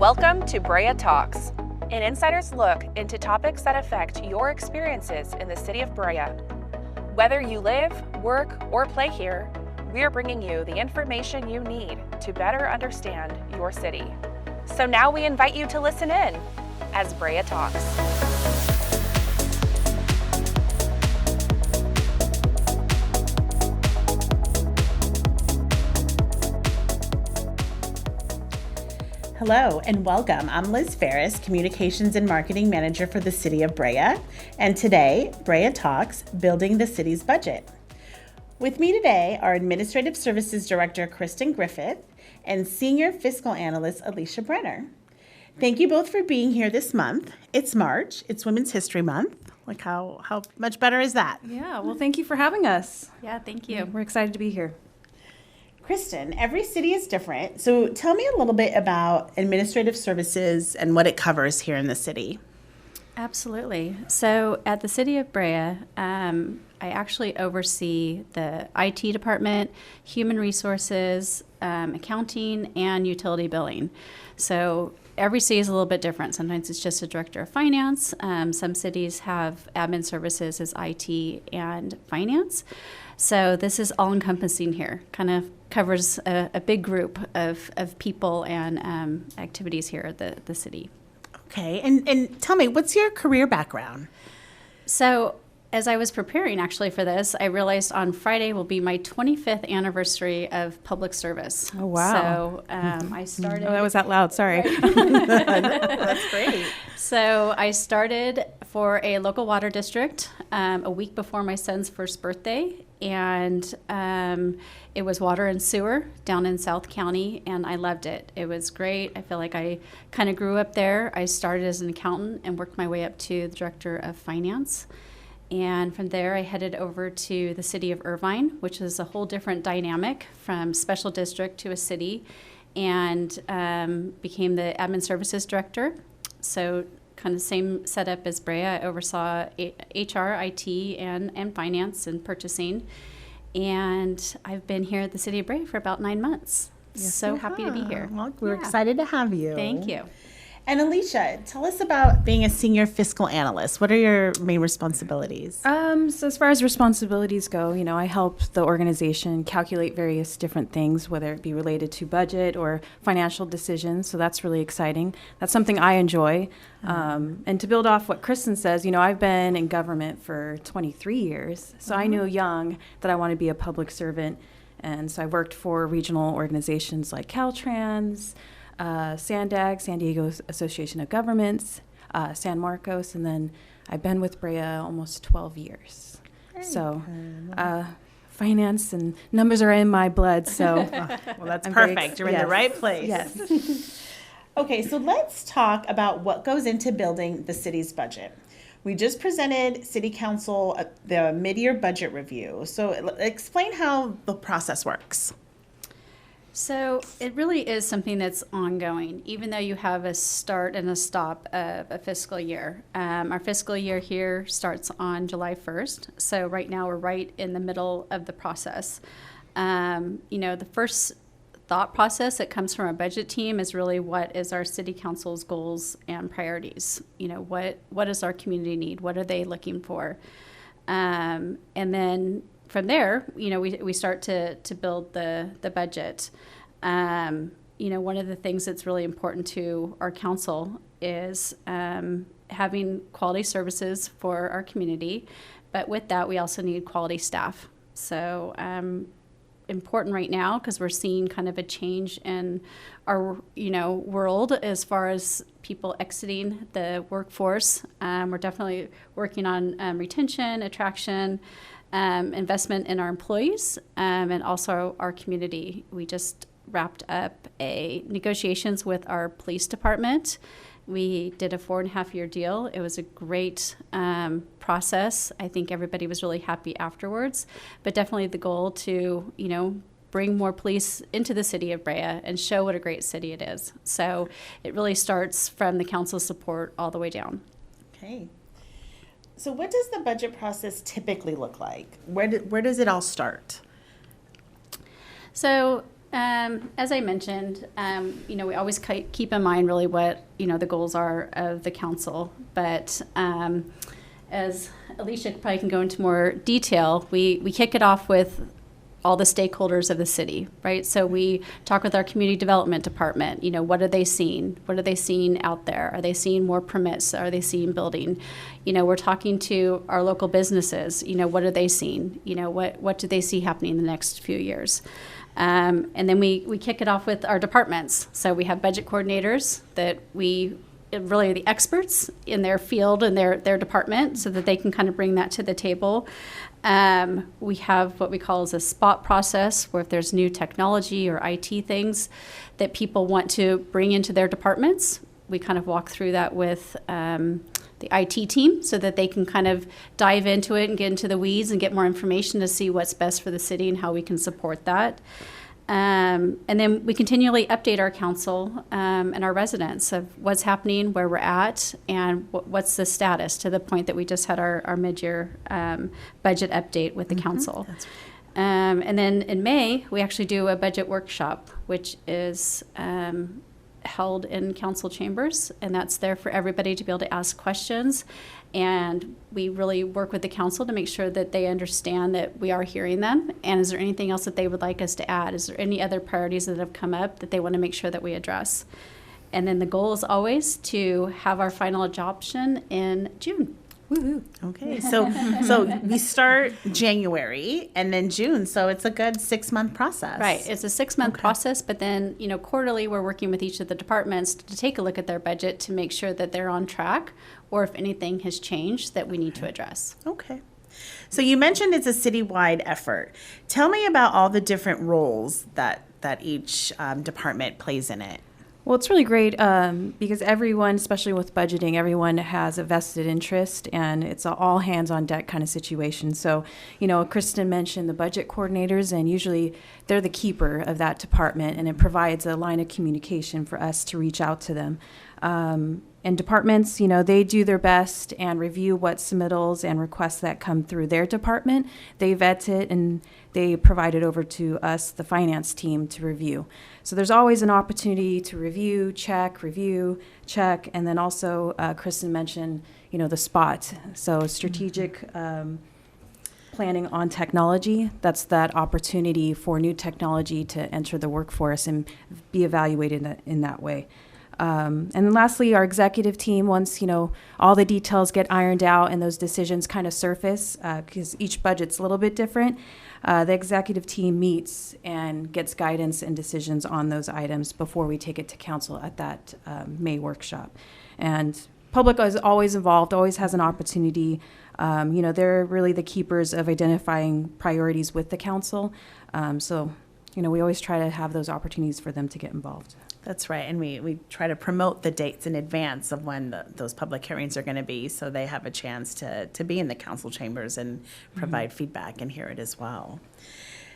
Welcome to Brea Talks, an insider's look into topics that affect your experiences in the city of Brea. Whether you live, work, or play here, we are bringing you the information you need to better understand your city. So now we invite you to listen in as Brea Talks. Hello and welcome. I'm Liz Pharis, Communications and Marketing Manager for the City of Brea. And today, Brea Talks, Building the City's Budget. With me today are Administrative Services Director Kristin Griffith and Senior Fiscal Analyst Alicia Brenner. Thank you both for being here this month. It's March. It's Women's History Month. Like how much better is that? Yeah, well, thank you for having us. Yeah, thank you. We're excited to be here. Kristin, every city is different. So tell me a little bit about administrative services and what it covers here in the city. Absolutely. So at the City of Brea, I actually oversee the IT department, human resources, accounting, and utility billing. So every city is a little bit different. Sometimes it's just a director of finance. Some cities have admin services as IT and finance. So this is all-encompassing here, kind of covers a big group of people and activities here at the city. Okay, and tell me, what's your career background? So as I was preparing actually for this, I realized on Friday will be my 25th anniversary of public service. Oh, wow. So I started... Oh, that was that loud, sorry. That's great. So I started for a local water district a week before my son's first birthday, and it was water and sewer down in South County, and I loved it. It was great. I feel like I kind of grew up there. I started as an accountant and worked my way up to the director of finance. And from there, I headed over to the city of Irvine, which is a whole different dynamic from special district to a city, and became the admin services director. So kind of same setup as Brea. I oversaw HR, IT, and finance and purchasing. And I've been here at the City of Brea for about 9 months. Yes, so happy to be here. Well, we're excited to have you. Thank you. And Alicia, tell us about being a senior fiscal analyst. What are your main responsibilities? So as far as responsibilities go, I help the organization calculate various different things, whether it be related to budget or financial decisions. So that's really exciting. That's something I enjoy. And to build off what Kristin says, I've been in government for 23 years. So I knew young that I wanted to be a public servant. And so I worked for regional organizations like Caltrans, SANDAG, San Diego Association of Governments, San Marcos, and then I've been with Brea almost 12 years. So finance and numbers are in my blood, so well, that's perfect. You're in the right place. Yes. Okay, so let's talk about what goes into building the city's budget. We just presented City Council the mid-year budget review. So explain how the process works. So it really is something that's ongoing, even though you have a start and a stop of a fiscal year. Our fiscal year here starts on July 1st. So right now we're right in the middle of the process. The first thought process that comes from our budget team is really what is our city council's goals and priorities. What does our community need? What are they looking for? And then from there, we start to build the budget. One of the things that's really important to our council is having quality services for our community. But with that, we also need quality staff. So important right now because we're seeing kind of a change in our, world as far as people exiting the workforce. We're definitely working on retention, attraction, investment in our employees, and also our community. We just wrapped up negotiations with our police department. We did a 4.5-year deal. It was a great process. I think everybody was really happy afterwards, but definitely the goal to, bring more police into the city of Brea and show what a great city it is. So it really starts from the council support all the way down. Okay. So what does the budget process typically look like? Where does it all start? So As I mentioned, we always keep in mind really what, the goals are of the council. But as Alicia probably can go into more detail, we kick it off with all the stakeholders of the city, right? So we talk with our community development department, what are they seeing? What are they seeing out there? Are they seeing more permits? Are they seeing building? We're talking to our local businesses, what are they seeing? What do they see happening in the next few years? And then we kick it off with our departments. So we have budget coordinators that we really are the experts in their field and their department, so that they can kind of bring that to the table. We have what we call as a spot process, where if there's new technology or IT things that people want to bring into their departments, we kind of walk through that with the IT team, so that they can kind of dive into it and get into the weeds and get more information to see what's best for the city and how we can support that. And then we continually update our council and our residents of what's happening, where we're at, and what's the status, to the point that we just had our mid-year budget update with the council. And then in May, we actually do a budget workshop, which is held in council chambers, and that's there for everybody to be able to ask questions. And we really work with the council to make sure that they understand that we are hearing them. And is there anything else that they would like us to add? Is there any other priorities that have come up that they want to make sure that we address? And then the goal is always to have our final adoption in June. Woo-hoo. Okay, so we start January and then June, so it's a good 6-month process. Right, it's a 6-month process, but then, quarterly we're working with each of the departments to take a look at their budget to make sure that they're on track, or if anything has changed that we need to address. Okay. So you mentioned it's a citywide effort. Tell me about all the different roles that each department plays in it. Well, it's really great because everyone, especially with budgeting, everyone has a vested interest, and it's an all hands on deck kind of situation. So, Kristin mentioned the budget coordinators, and usually they're the keeper of that department, and it provides a line of communication for us to reach out to them. And departments, they do their best and review what submittals and requests that come through their department. They vet it and they provide it over to us, the finance team, to review. So there's always an opportunity to review, check, and then also Kristin mentioned, the SPOT. So strategic planning on technology. That's that opportunity for new technology to enter the workforce and be evaluated in that way. And then lastly, our executive team, once, all the details get ironed out and those decisions kind of surface, because each budget's a little bit different, the executive team meets and gets guidance and decisions on those items before we take it to council at that May workshop. And public is always involved, always has an opportunity. They're really the keepers of identifying priorities with the council. So we always try to have those opportunities for them to get involved. That's right, and we try to promote the dates in advance of when those public hearings are going to be, so they have a chance to be in the council chambers and provide feedback and hear it as well.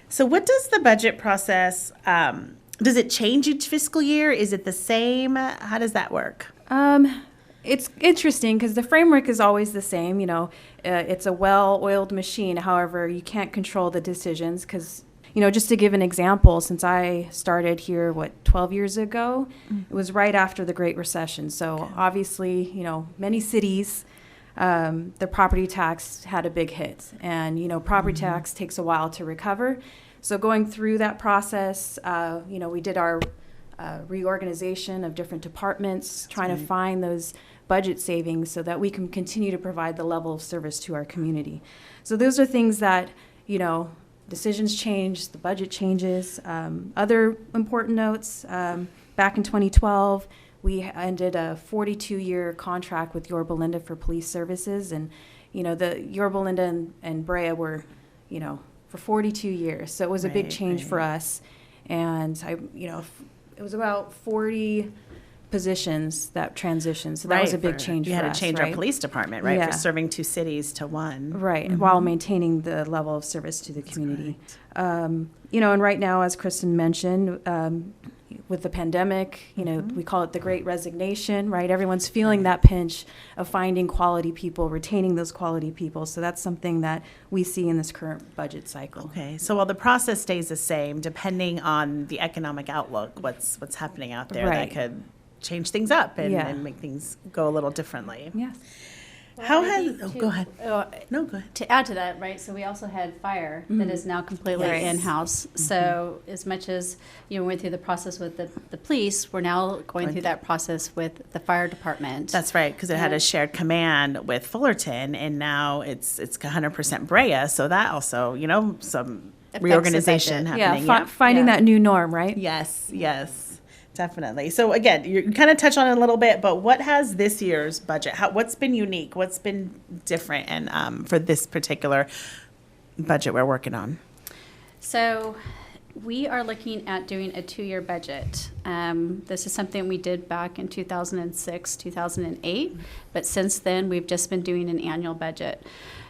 So what does the budget process, does it change each fiscal year? Is it the same? How does that work? It's interesting because the framework is always the same. It's a well-oiled machine. However, you can't control the decisions because just to give an example, since I started here, 12 years ago, it was right after the Great Recession. So obviously, many cities, the property tax had a big hit. And, property tax takes a while to recover. So going through that process, we did our reorganization of different departments, trying to find those budget savings so that we can continue to provide the level of service to our community. So those are things that, decisions change, the budget changes. Other important notes, back in 2012, we ended a 42-year contract with Yorba Linda for police services. And, the Yorba Linda and Brea were, for 42 years. So it was a big change for us. And, it was about 40 positions that transitioned. So that was a big change for us. You had to change our police department, right? For serving 2 cities to 1. Right, while maintaining the level of service to the community. And right now, as Kristin mentioned, with the pandemic, we call it the Great Resignation, right? Everyone's feeling that pinch of finding quality people, retaining those quality people. So that's something that we see in this current budget cycle. Okay, so while the process stays the same, depending on the economic outlook, what's happening out there, Right. that could change things up and, Yeah. and make things go a little differently. Yes. How Well, I has, think oh, too- go ahead. No, go ahead. To add to that, right, so we also had fire that is now completely Yes. in-house. So as much as you went through the process with the police, we're now going through that process with the fire department. That's right, because it had a shared command with Fullerton, and now it's 100% Brea, so that also, some the reorganization budget. happening. Finding Yeah. that new norm, right? Yes, definitely. So again, you kind of touched on it a little bit, but what has this year's budget? What's been unique? What's been different, and for this particular budget we're working on? So we are looking at doing a 2-year budget. This is something we did back in 2006, 2008, but since then we've just been doing an annual budget.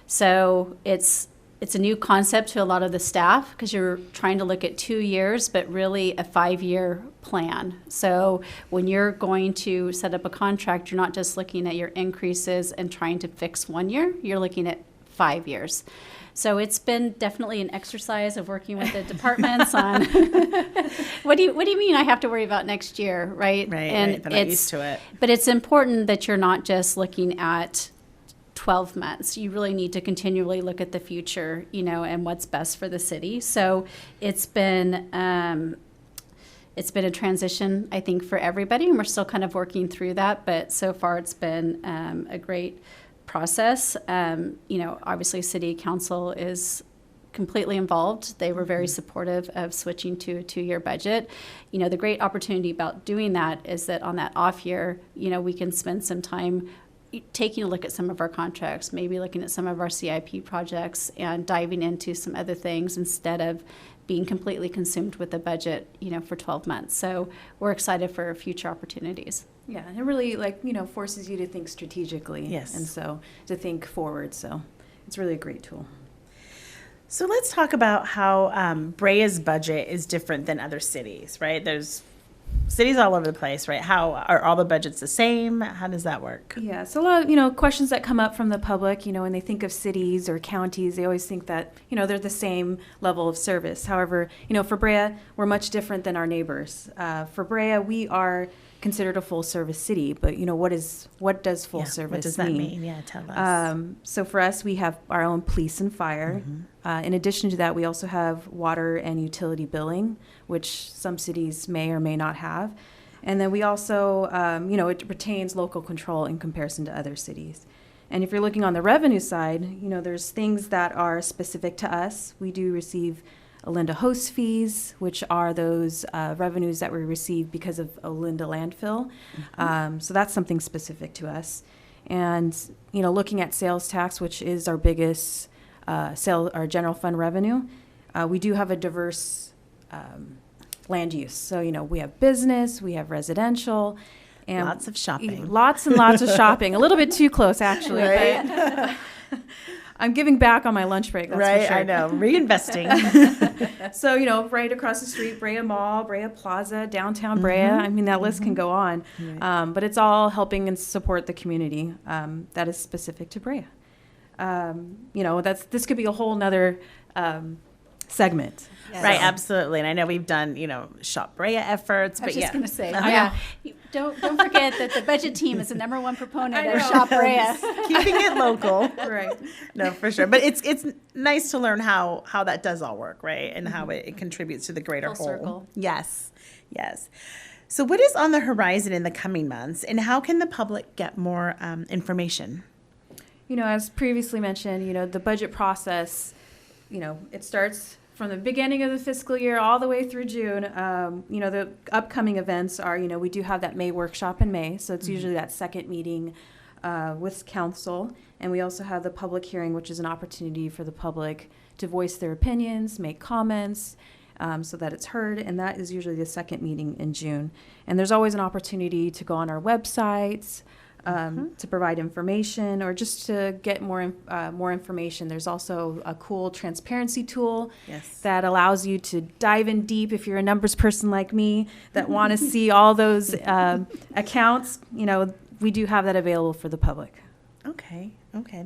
So it's a new concept to a lot of the staff because you're trying to look at 2 years, but really a 5-year plan. So when you're going to set up a contract, you're not just looking at your increases and trying to fix 1 year, you're looking at 5 years. So it's been definitely an exercise of working with the departments on what do you mean I have to worry about next year, right? Right, And right. They're not used to it. But it's important that you're not just looking at 12 months. You really need to continually look at the future, and what's best for the city. So it's been a transition, I think, for everybody, and we're still kind of working through that. But so far, it's been a great process. Obviously, City Council is completely involved. They were very supportive of switching to a 2-year budget. The great opportunity about doing that is that on that off year, we can spend some time taking a look at some of our contracts, maybe looking at some of our CIP projects and diving into some other things instead of being completely consumed with the budget, for 12 months. So we're excited for future opportunities. Yeah, and it really forces you to think strategically. Yes. And so to think forward. So it's really a great tool. So let's talk about how Brea's budget is different than other cities, right? There's cities all over the place, right? How are all the budgets the same? How does that work? Yeah, so a lot of, questions that come up from the public, when they think of cities or counties, they always think that, they're the same level of service. However, for Brea, we're much different than our neighbors. For Brea, we are considered a full service city, but what does full service mean? What does that mean? Yeah, tell us. So for us, we have our own police and fire. In addition to that, we also have water and utility billing, which some cities may or may not have. And then we also, it retains local control in comparison to other cities. And if you're looking on the revenue side, there's things that are specific to us. We do receive Olinda host fees, which are those revenues that we receive because of Olinda landfill. So that's something specific to us. And, looking at sales tax, which is our biggest our general fund revenue, we do have a diverse land use. So, we have business, we have residential. And Lots of shopping. Lots and lots of shopping. A little bit too close, actually. Right? But I'm giving back on my lunch break, that's Right, for sure. I know. Reinvesting. So, right across the street, Brea Mall, Brea Plaza, downtown Brea. I mean, that list can go on. Right. But it's all helping and support the community that is specific to Brea. This could be a whole nother segment. Yes. Right, absolutely. And I know we've done, Shop Brea efforts, I but was just going to say, Uh-huh. don't forget that the budget team is the number one proponent I of know. Shop Brea. Keeping it local. Right. No, for sure. But it's nice to learn how that does all work, right? And how it contributes to the greater Full whole. circle. Yes. So what is on the horizon in the coming months, and how can the public get more information? As previously mentioned, the budget process, it starts from the beginning of the fiscal year all the way through June. The upcoming events are, we do have that May workshop in May. So it's usually that second meeting with council. And we also have the public hearing, which is an opportunity for the public to voice their opinions, make comments, so that it's heard. And that is usually the second meeting in June. And there's always an opportunity to go on our websites, to provide information or just to get more information. There's also a cool transparency tool that allows you to dive in deep if you're a numbers person like me that want to see all those accounts. We do have that available for the public. Okay,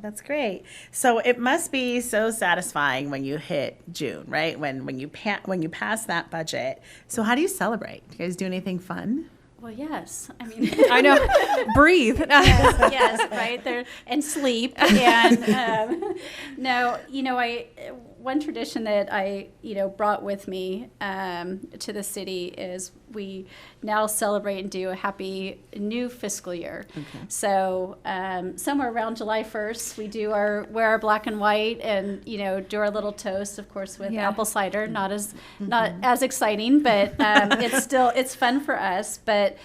that's great. So it must be so satisfying when you hit June, right? When you pass that budget. So how do you celebrate? Do you guys do anything fun? Well, yes. I mean, I know. Breathe. yes, right there, and sleep. And no, one tradition that I brought with me to the city is we now celebrate and do a happy new fiscal year. Okay. So somewhere around July 1st, we wear our black and white and do our little toast, of course, with apple cider. Not as exciting, but it's fun for us. But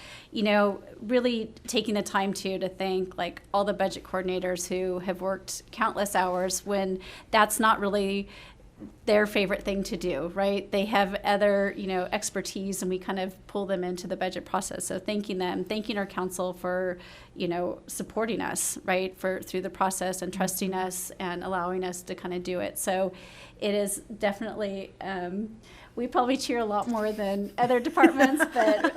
really taking the time to thank like all the budget coordinators who have worked countless hours when that's not really their favorite thing to do, right? They have other, expertise, and we kind of pull them into the budget process. So thanking our council for, supporting us, right, through the process and trusting us and allowing us to kind of do it. So it is definitely, we probably cheer a lot more than other departments, but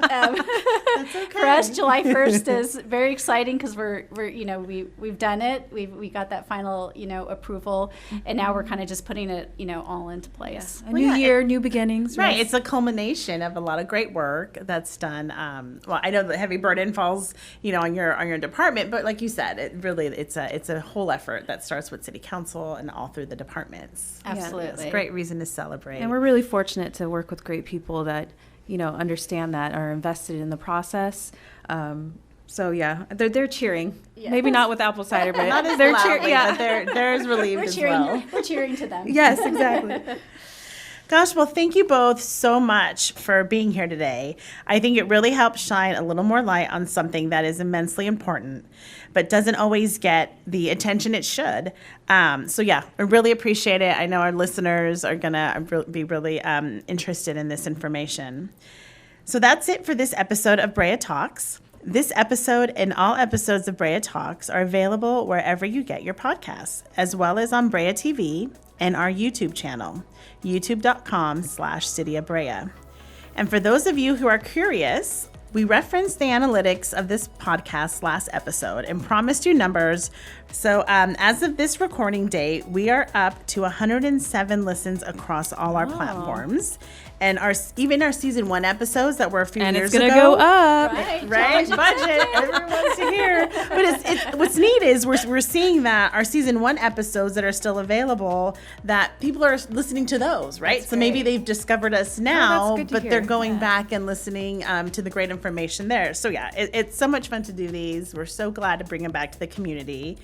That's okay. For us, July 1st is very exciting because we've done it. We got that final, approval, and now we're kind of just putting it, all into place. A new year, new beginnings. Right. It's a culmination of a lot of great work that's done. Well, I know the heavy burden falls, on your department, but like you said, it's a whole effort that starts with city council and all through the departments. Absolutely. It's a great reason to celebrate. And we're really fortunate to work with great people that, understand that, are invested in the process. So yeah, they're cheering. Yes. Maybe not with apple cider, but not as they're cheering. Yeah, but they're as relieved as well. We're cheering to them. Yes, exactly. Gosh, well, thank you both so much for being here today. I think it really helps shine a little more light on something that is immensely important, but doesn't always get the attention it should. So yeah, I really appreciate it. I know our listeners are going to be really interested in this information. So that's it for this episode of Brea Talks. This episode and all episodes of Brea Talks are available wherever you get your podcasts, as well as on Brea TV and our YouTube channel, youtube.com/City of Brea. And for those of you who are curious, we referenced the analytics of this podcast last episode and promised you numbers. So as of this recording date, we are up to 107 listens across all our platforms. And even our season 1 episodes that were a few years ago. And it's going to go up. Right? Budget. Everyone wants to hear. But what's neat is we're seeing that our season 1 episodes that are still available, that people are listening to those, right? That's so great. Maybe they've discovered us now, but hear. they're going back and listening to the great information there. So yeah, it's so much fun to do these. We're so glad to bring them back to the community.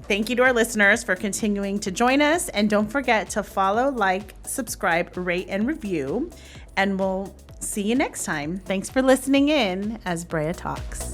Thank you to our listeners for continuing to join us. And don't forget to follow, like, subscribe, rate, and review. And we'll see you next time. Thanks for listening in as Brea Talks.